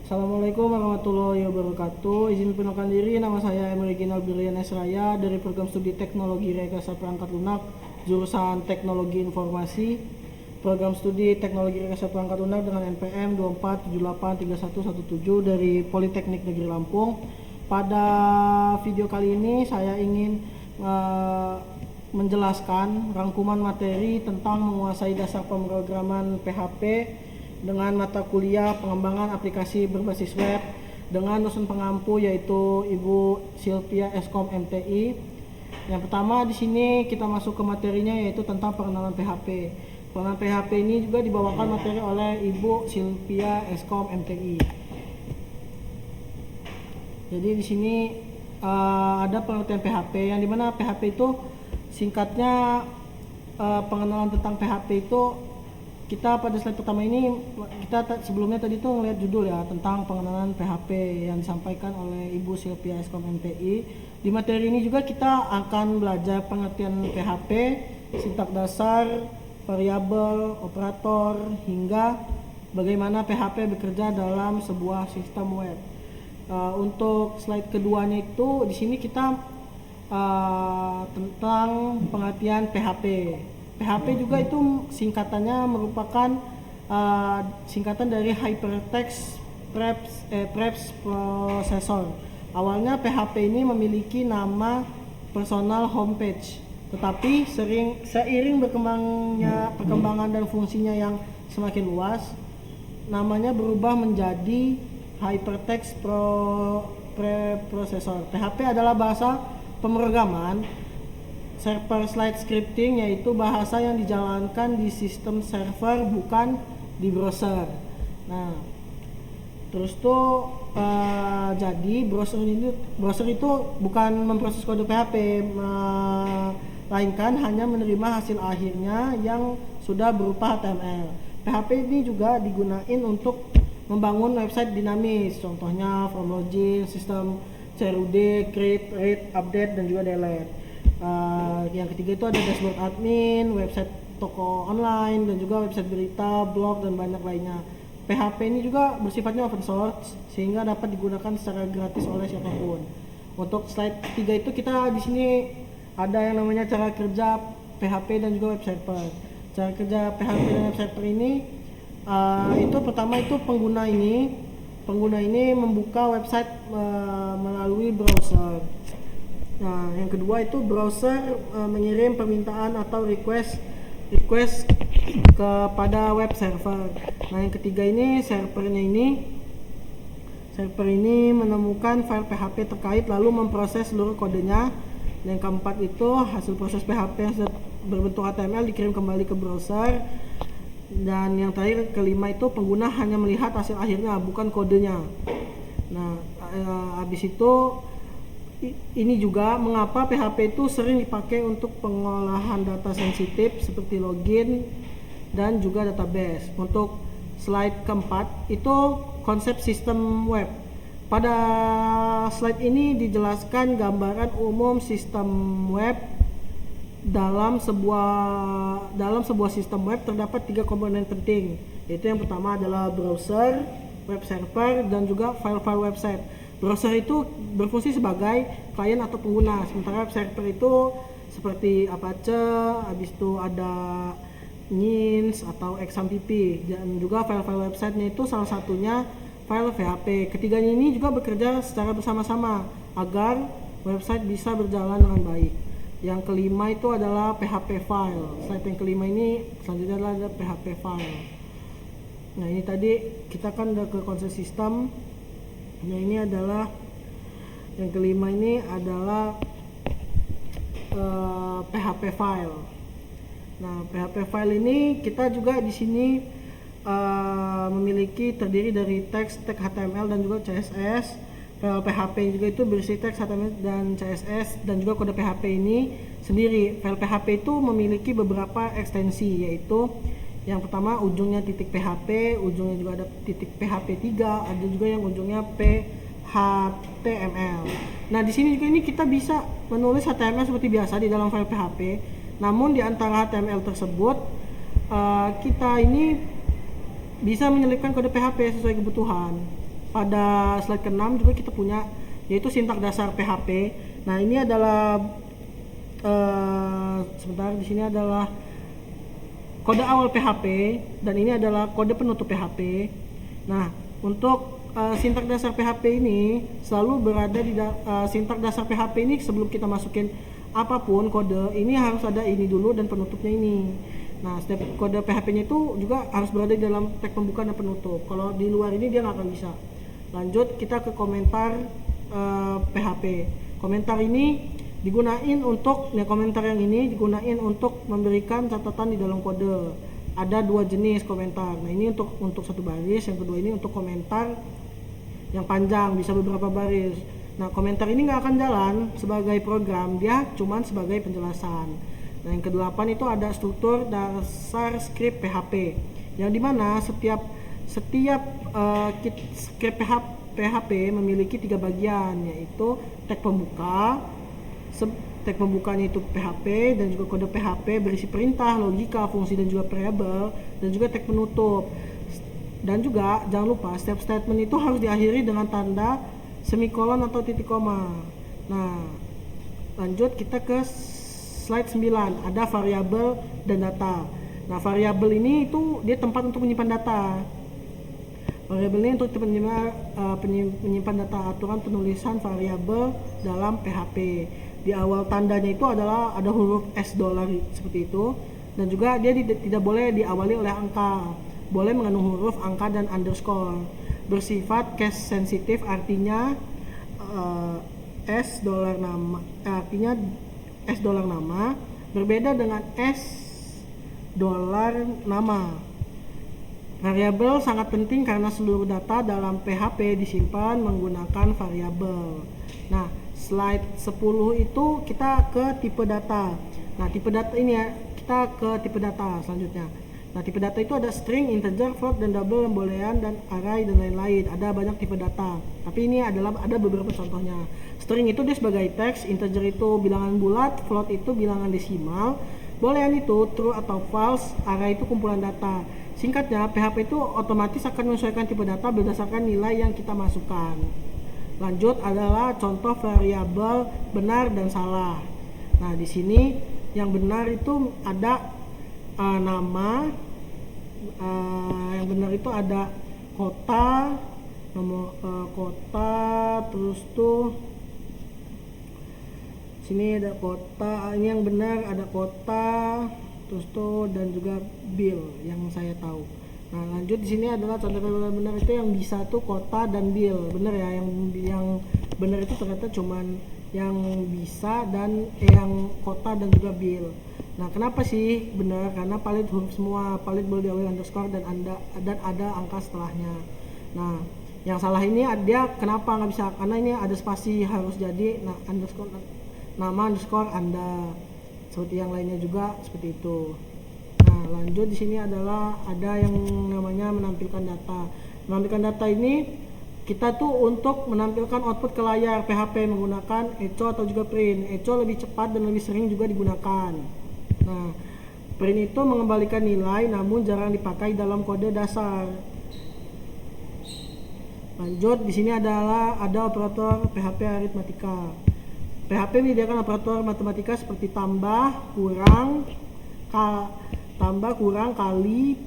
Assalamualaikum warahmatullahi wabarakatuh. Izin perkenalkan diri, nama saya Emreginal Brilian Esraya dari Program Studi Teknologi Rekayasa Perangkat Lunak, jurusan Teknologi Informasi. Program Studi Teknologi Rekayasa Perangkat Lunak dengan NPM 24783117 dari Politeknik Negeri Lampung. Pada video kali ini saya ingin menjelaskan rangkuman materi tentang menguasai dasar pemrograman PHP dengan mata kuliah pengembangan aplikasi berbasis web dengan dosen pengampu yaitu Ibu Sylvia Eskom MTI. Yang pertama di sini kita masuk ke materinya yaitu tentang pengenalan PHP. Pengenalan PHP ini juga dibawakan materi oleh Ibu Sylvia Eskom MTI. Jadi di sini ada pengertian PHP yang dimana PHP itu singkatnya pengenalan tentang PHP itu kita pada slide pertama ini kita sebelumnya tadi tuh ngeliat judul ya tentang pengenalan PHP yang disampaikan oleh Ibu Sylvia Eskom MTI. Di materi ini juga kita akan belajar pengertian PHP, sintak dasar, variabel, operator, hingga bagaimana PHP bekerja dalam sebuah sistem web. Untuk slide keduanya itu di sini kita tentang pengertian PHP. PHP juga itu singkatannya merupakan singkatan dari Hypertext Preps Processor. Awalnya PHP ini memiliki nama personal homepage, tetapi seiring berkembangnya perkembangan dan fungsinya yang semakin luas, namanya berubah menjadi Hypertext Preprocessor. PHP adalah bahasa pemrograman server-side scripting, yaitu bahasa yang dijalankan di sistem server bukan di browser. Nah, terus tuh jadi browser itu bukan memproses kode PHP, melainkan hanya menerima hasil akhirnya yang sudah berupa HTML. PHP ini juga digunakan untuk membangun website dinamis, contohnya form login, sistem CRUD, create, read, update, dan juga delete. Yang ketiga itu ada dashboard admin, website toko online, dan juga website berita, blog, dan banyak lainnya. PHP ini juga bersifatnya open source sehingga dapat digunakan secara gratis oleh siapapun. Untuk slide 3 itu kita di sini ada yang namanya cara kerja PHP dan juga web server. Cara kerja PHP dan web server ini itu pertama itu pengguna ini membuka website melalui browser. Nah, yang kedua itu browser mengirim permintaan atau request kepada web server. Nah, yang ketiga ini server ini menemukan file PHP terkait lalu memproses seluruh kodenya. Yang keempat itu hasil proses PHP yang sudah berbentuk HTML dikirim kembali ke browser. Dan yang terakhir kelima itu pengguna hanya melihat hasil akhirnya bukan kodenya. Nah, habis itu ini juga mengapa PHP itu sering dipakai untuk pengolahan data sensitif seperti login dan juga database. Untuk slide keempat itu konsep sistem web. Pada slide ini dijelaskan gambaran umum sistem web. Dalam sebuah sistem web terdapat 3 komponen penting, yaitu yang pertama adalah browser, web server, dan juga file-file website. Browser itu berfungsi sebagai klien atau pengguna, sementara web server itu seperti Apache, habis itu ada Nginx atau XAMPP, dan juga file-file websitenya itu salah satunya file PHP. Ketiganya ini juga bekerja secara bersama-sama agar website bisa berjalan dengan baik. Yang kelima itu adalah PHP file. Slide yang kelima ini selanjutnya adalah PHP file. Nah, ini tadi kita kan udah ke konsep sistem. Nah, ini adalah yang kelima ini adalah PHP file. Nah, PHP file ini kita juga di sini memiliki terdiri dari teks, tag HTML, dan juga CSS. File PHP juga itu berisi teks HTML dan CSS dan juga kode PHP ini sendiri. File PHP itu memiliki beberapa ekstensi, yaitu yang pertama ujungnya titik .php, ujungnya juga ada titik .php 3, ada juga yang ujungnya .html. Nah, di sini juga ini kita bisa menulis HTML seperti biasa di dalam file PHP. Namun di antara HTML tersebut kita ini bisa menyelipkan kode PHP sesuai kebutuhan. pada slide ke-6 juga kita punya yaitu sintak dasar PHP. Nah, ini adalah sebentar, di sini adalah kode awal PHP dan ini adalah kode penutup PHP. Nah, untuk sintak dasar PHP ini selalu berada di sintak dasar PHP ini sebelum kita masukin apapun kode ini harus ada ini dulu dan penutupnya ini. Nah, setiap kode PHP-nya itu juga harus berada di dalam tag pembuka dan penutup. Kalau di luar ini dia nggak akan bisa. Lanjut kita ke komentar PHP. Komentar ini digunain untuk, komentar yang ini digunain untuk memberikan catatan di dalam kode. Ada dua jenis komentar. Nah, ini untuk satu baris, yang kedua ini untuk komentar yang panjang, bisa beberapa baris. Nah, komentar ini nggak akan jalan sebagai program, dia cuman sebagai penjelasan. Nah, yang ke-8 itu ada struktur dasar script PHP, yang dimana setiap script PHP memiliki 3 bagian, yaitu tag pembuka, tag pembukanya itu PHP, dan juga kode PHP berisi perintah, logika, fungsi, dan juga variabel, dan juga tag penutup. Dan juga jangan lupa setiap statement itu harus diakhiri dengan tanda semikolon atau titik koma. Nah, lanjut kita ke slide 9, ada variabel dan data. Nah, variabel ini itu dia tempat untuk menyimpan data. Variabel ini untuk menyimpan data, aturan penulisan variabel dalam PHP. Di awal tandanya itu adalah ada huruf $, seperti itu, dan juga dia tidak boleh diawali oleh angka, boleh mengandung huruf, angka, dan underscore. Bersifat case sensitif, artinya $nama berbeda dengan $nama. Variabel sangat penting karena seluruh data dalam PHP disimpan menggunakan variabel. Nah, slide 10 itu kita ke tipe data. Nah, tipe data ini ya, kita ke tipe data selanjutnya. Nah, tipe data itu ada string, integer, float, dan double, boolean, dan array, dan lain-lain. Ada banyak tipe data, tapi ini ada beberapa contohnya. String itu dia sebagai teks, integer itu bilangan bulat, float itu bilangan desimal, boolean itu true atau false, array itu kumpulan data. Singkatnya, PHP itu otomatis akan menyesuaikan tipe data berdasarkan nilai yang kita masukkan. Lanjut adalah contoh variabel benar dan salah. Nah, di sini yang benar itu ada nama, yang benar itu ada kota, nomor kota, terus tuh sini ada kota, ini yang benar ada kota, terus tuh, dan juga bill yang saya tahu. Nah, lanjut di sini adalah contoh variabel benar itu yang bisa tuh kota dan bill. Benar ya, yang benar itu ternyata cuman yang bisa dan yang kota dan juga bill. Nah, kenapa sih benar? Karena valid huruf semua, valid boleh diawali underscore dan ada angka setelahnya. Nah, yang salah ini dia kenapa nggak bisa? Karena ini ada spasi harus jadi underscore nama underscore Anda. Seperti yang lainnya juga seperti itu. Nah, lanjut di sini adalah ada yang namanya menampilkan data. Menampilkan data ini kita tuh untuk menampilkan output ke layar PHP menggunakan echo atau juga print. Echo lebih cepat dan lebih sering juga digunakan. Nah, print itu mengembalikan nilai namun jarang dipakai dalam kode dasar. Lanjut di sini ada operator PHP aritmatika. PHP menyediakan operator matematika seperti tambah, kurang, kali,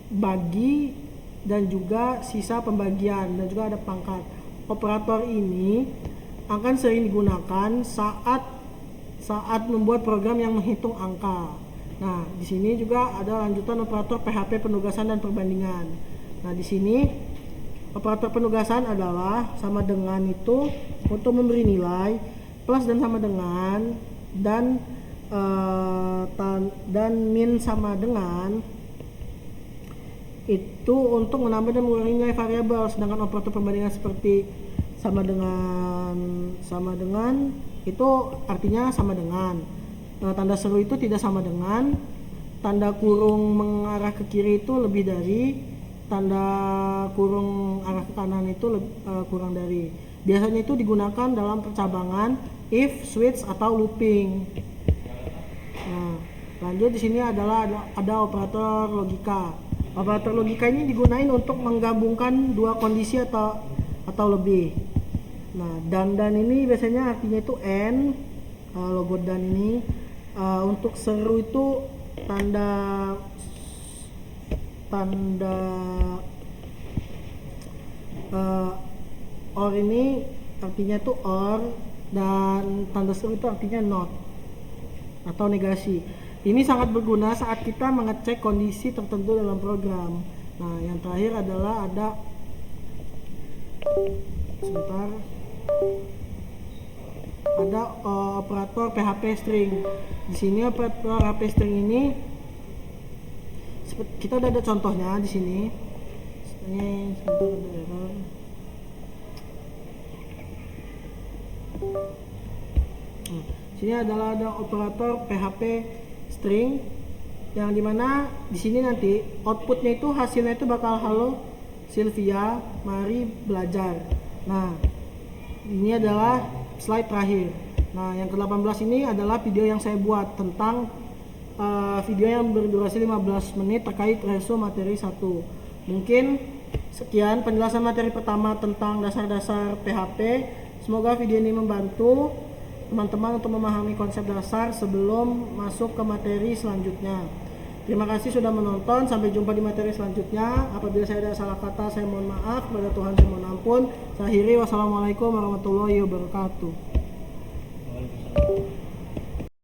bagi, dan juga sisa pembagian, dan juga ada pangkat. Operator ini akan sering digunakan saat membuat program yang menghitung angka. Nah, di sini juga ada lanjutan operator PHP penugasan dan perbandingan. Nah, di sini operator penugasan adalah sama dengan itu untuk memberi nilai, plus dan sama dengan, dan min sama dengan itu untuk menambah dan mengurangi nilai variabel. Sedangkan operator perbandingan seperti sama dengan itu artinya sama dengan. Tanda seru itu tidak sama dengan, tanda kurung mengarah ke kiri itu lebih dari, tanda kurung arah ke kanan itu kurang dari. Biasanya itu digunakan dalam percabangan if, switch, atau looping. Nah, lanjut di sini ada operator logika. Operator logika ini digunakan untuk menggabungkan dua kondisi atau lebih. Nah, dan ini biasanya artinya itu and, logo dan ini. Untuk seru itu tanda or ini artinya itu or, dan tanda seru itu artinya not atau negasi. Ini sangat berguna saat kita mengecek kondisi tertentu dalam program. Nah, yang terakhir adalah ada operator PHP string. Di sini operator PHP string ini kita udah ada contohnya di sini. Ini sebentar ada error. Sini adalah ada operator PHP string yang dimana di sini nanti outputnya itu hasilnya itu bakal halo Sylvia, mari belajar. Nah, ini adalah slide terakhir. Nah, yang ke-18 ini adalah video yang saya buat tentang video yang berdurasi 15 menit terkait reso materi 1. Mungkin sekian penjelasan materi pertama tentang dasar-dasar PHP. Semoga video ini membantu teman-teman untuk memahami konsep dasar sebelum masuk ke materi selanjutnya. Terima kasih sudah menonton. Sampai jumpa di materi selanjutnya. Apabila saya ada salah kata, saya mohon maaf. Kepada Tuhan saya mohon ampun. Saya akhiri. Wassalamualaikum warahmatullahi wabarakatuh.